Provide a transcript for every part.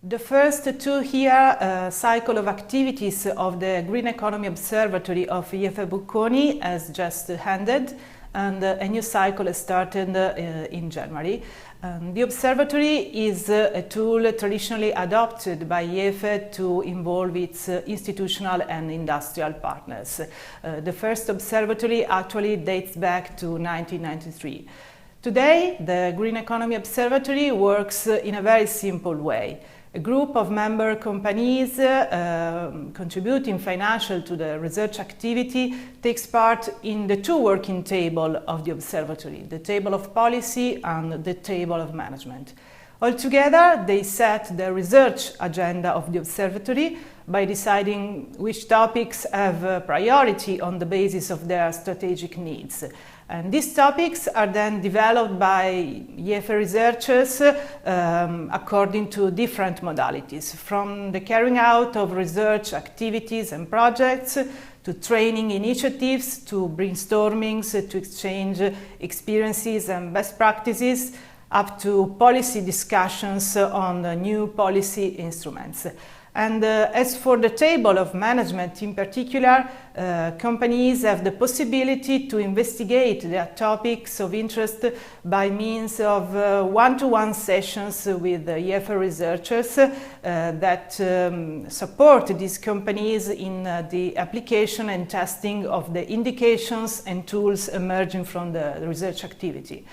The first 2-year cycle of activities of the Green Economy Observatory of IEFE Bocconi has just ended, and a new cycle has started in January. The observatory is a tool traditionally adopted by IEFE to involve its institutional and industrial partners. The first observatory actually dates back to 1993. Today, the Green Economy Observatory works in a very simple way. A group of member companies contributing financial to the research activity takes part in the 2 working tables of the observatory, the table of policy and the table of management. Altogether, they set the research agenda of the observatory by deciding which topics have priority on the basis of their strategic needs. And these topics are then developed by IEFE researchers according to different modalities, from the carrying out of research activities and projects, to training initiatives, to brainstormings, to exchange experiences and best practices, up to policy discussions on new policy instruments. And as for the table of management in particular, companies have the possibility to investigate their topics of interest by means of one-to-one sessions with IEFE researchers that support these companies in the application and testing of the indications and tools emerging from the research activity.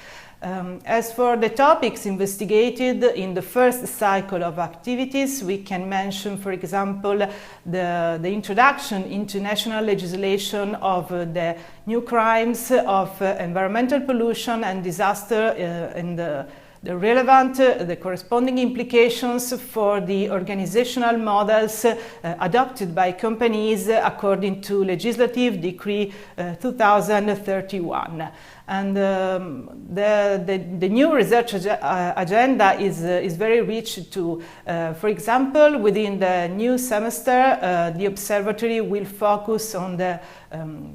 As for the topics investigated in the first cycle of activities, we can mention, for example, the introduction into national legislation of the new crimes of environmental pollution and disaster and the corresponding implications for the organizational models adopted by companies according to Legislative Decree 2031. And the new research agenda is very rich too. For example, within the new semester, the observatory will focus on the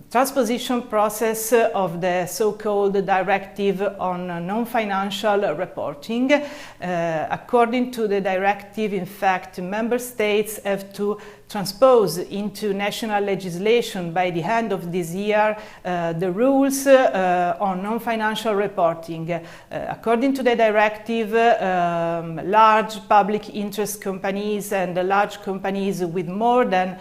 transposition process of the so-called directive on non-financial reporting. According to the directive, in fact, member states have to transpose into national legislation by the end of this year the rules on non-financial reporting. According to the directive, large public interest companies and large companies with more than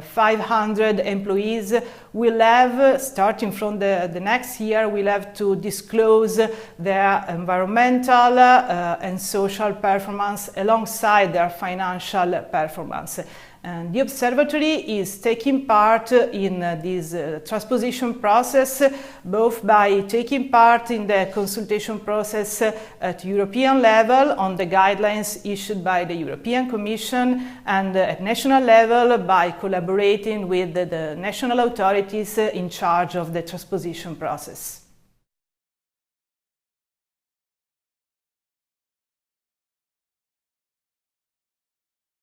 500 employees will have, starting from the next year, will have to disclose their environmental and social performance alongside their financial performance. And the observatory is taking part in this transposition process, both by taking part in the consultation process at European level on the guidelines issued by the European Commission, and at national level by collaborating with the national authorities in charge of the transposition process.